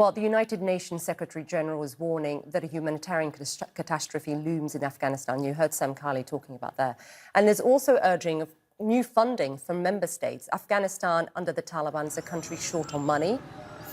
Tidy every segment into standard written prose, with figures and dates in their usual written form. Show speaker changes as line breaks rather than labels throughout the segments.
Well, the United Nations Secretary General is warning that a humanitarian catastrophe looms in Afghanistan. You heard Sam Kali talking about that. And there's also urging of new funding from member states. Afghanistan, under the Taliban, is a country short on money,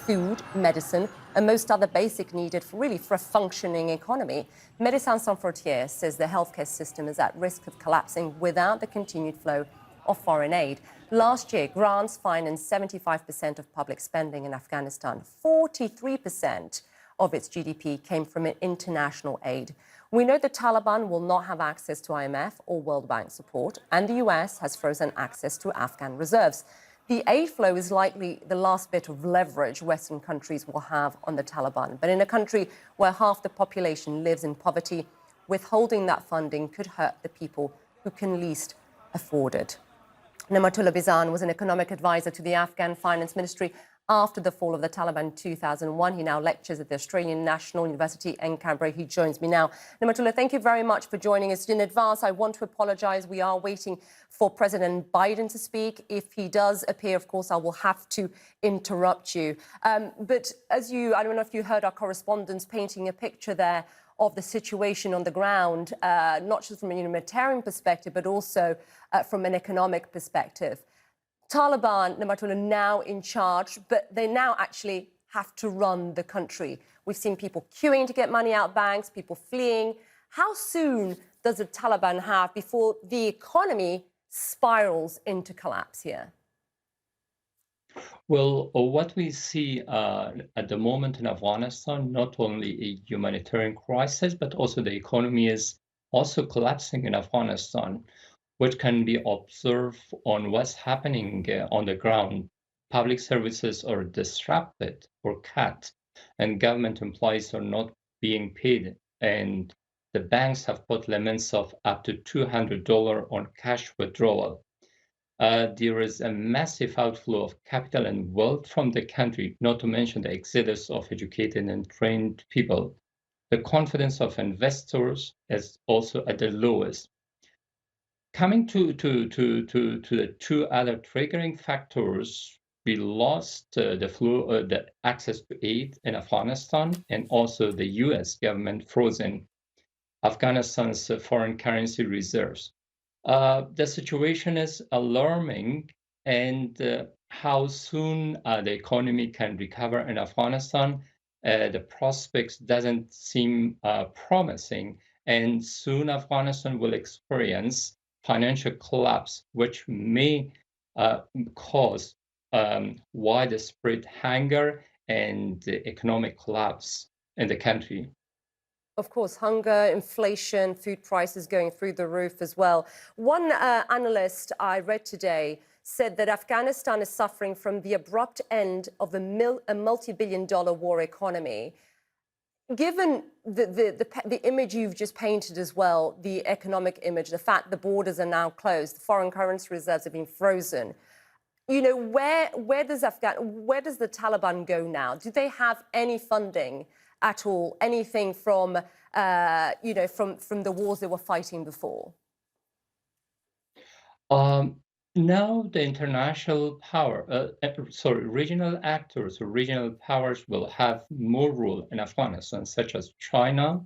food, medicine, and most other basic needed for a functioning economy. Médecins Sans Frontières says the healthcare system is at risk of collapsing without the continued flow of foreign aid. Last year, grants financed 75% of public spending in Afghanistan. 43% of its GDP came from international aid. We know the Taliban will not have access to IMF or World Bank support, and the US has frozen access to Afghan reserves. The aid flow is likely the last bit of leverage Western countries will have on the Taliban. But in a country where half the population lives in poverty, withholding that funding could hurt the people who can least afford it. Nematullah Bizhan was an economic advisor to the Afghan Finance Ministry after the fall of the Taliban in 2001. He now lectures at the Australian National University in Canberra. He joins me now. Nematullah, thank you very much for joining us. In advance, I want to apologise. We are waiting for President Biden to speak. If he does appear, of course, I will have to interrupt you. But I don't know if you heard our correspondents painting a picture there of the situation on the ground, not just from a humanitarian perspective, but also from an economic perspective. Taliban, Nematullah, now in charge, but they now actually have to run the country. We've seen people queuing to get money out of banks, people fleeing. How soon does the Taliban have before the economy spirals into collapse here?
Well, what we see at the moment in Afghanistan, not only a humanitarian crisis, but also the economy is also collapsing in Afghanistan, which can be observed on what's happening on the ground. Public services are disrupted or cut, and government employees are not being paid. And the banks have put limits of up to $200 on cash withdrawal. There is a massive outflow of capital and wealth from the country, not to mention the exodus of educated and trained people. The confidence of investors is also at the lowest. Coming to the two other triggering factors, we lost the access to aid in Afghanistan, and also the US government frozen Afghanistan's foreign currency reserves. The situation is alarming, and how soon the economy can recover in Afghanistan, the prospects doesn't seem promising, and soon Afghanistan will experience financial collapse, which may cause widespread hunger and economic collapse in the country.
Of course, hunger, inflation, food prices going through the roof as well. One analyst I read today said that Afghanistan is suffering from the abrupt end of a multi-billion-dollar war economy. Given the image you've just painted as well, the economic image, the fact the borders are now closed, the foreign currency reserves have been frozen, you know, where does the Taliban go now? Do they have any funding at all, anything from from the wars they were fighting before?
Now the international regional actors or regional powers will have more role in Afghanistan, such as China,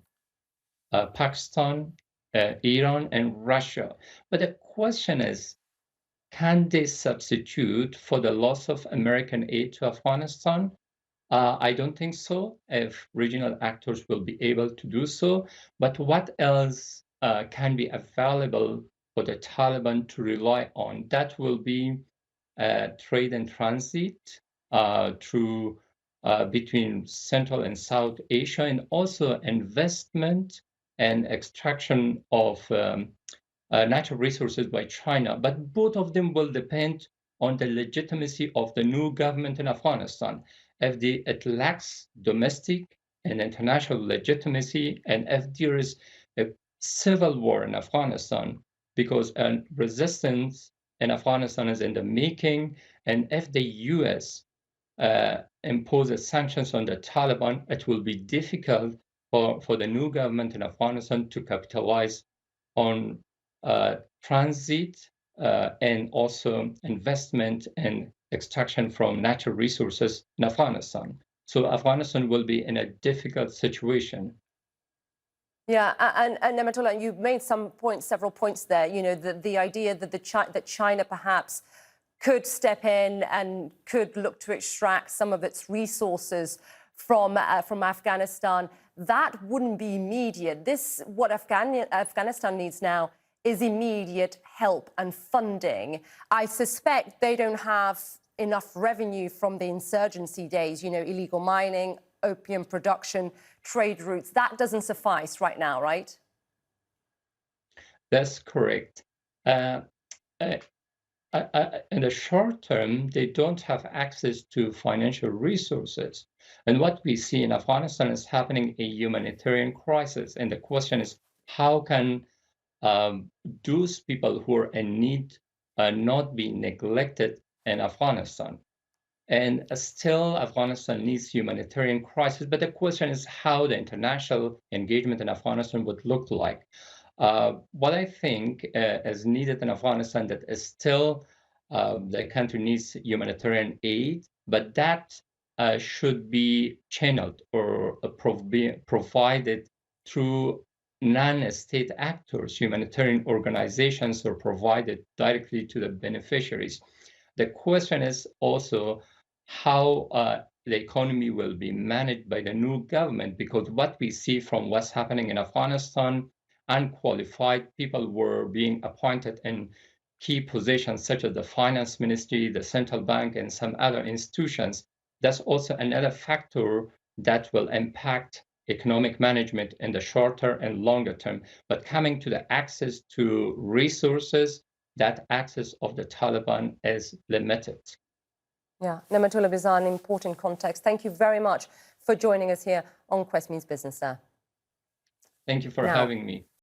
Pakistan, Iran, and Russia. But the question is, can they substitute for the loss of American aid to Afghanistan? I don't think so, if regional actors will be able to do so. But what else can be available for the Taliban to rely on? That will be trade and transit through between Central and South Asia, and also investment and extraction of natural resources by China. But both of them will depend on the legitimacy of the new government in Afghanistan. If it lacks domestic and international legitimacy, and if there is a civil war in Afghanistan, because resistance in Afghanistan is in the making, and if the US imposes sanctions on the Taliban, it will be difficult for the new government in Afghanistan to capitalize on transit and also investment and extraction from natural resources in Afghanistan. So Afghanistan will be in a difficult situation.
Yeah, and Nematullah, you've made several points there. You know, the idea that that China perhaps could step in and could look to extract some of its resources from Afghanistan. That wouldn't be immediate. What Afghanistan needs now is immediate help and funding. I suspect they don't have enough revenue from the insurgency days. You know, illegal mining, opium production, trade routes. That doesn't suffice right now, right?
That's correct. Uh, uh, in the short term, they don't have access to financial resources. And what we see in Afghanistan is happening a humanitarian crisis. And the question is, how can those people who are in need not be neglected in Afghanistan? And still, Afghanistan needs humanitarian crisis. But the question is how the international engagement in Afghanistan would look like. What I think is needed in Afghanistan that is still the country needs humanitarian aid, but that should be channeled or provided through non-state actors, humanitarian organizations, or provided directly to the beneficiaries. The question is also how the economy will be managed by the new government, because what we see from what's happening in Afghanistan, unqualified people were being appointed in key positions such as the finance ministry, the central bank, and some other institutions. That's also another factor that will impact economic management in the shorter and longer term. But coming to the access to resources, that access of the Taliban is limited.
Yeah, Nematullah Bizhan, important context. Thank you very much for joining us here on Quest Means Business, sir.
Thank you for
Now,
having me.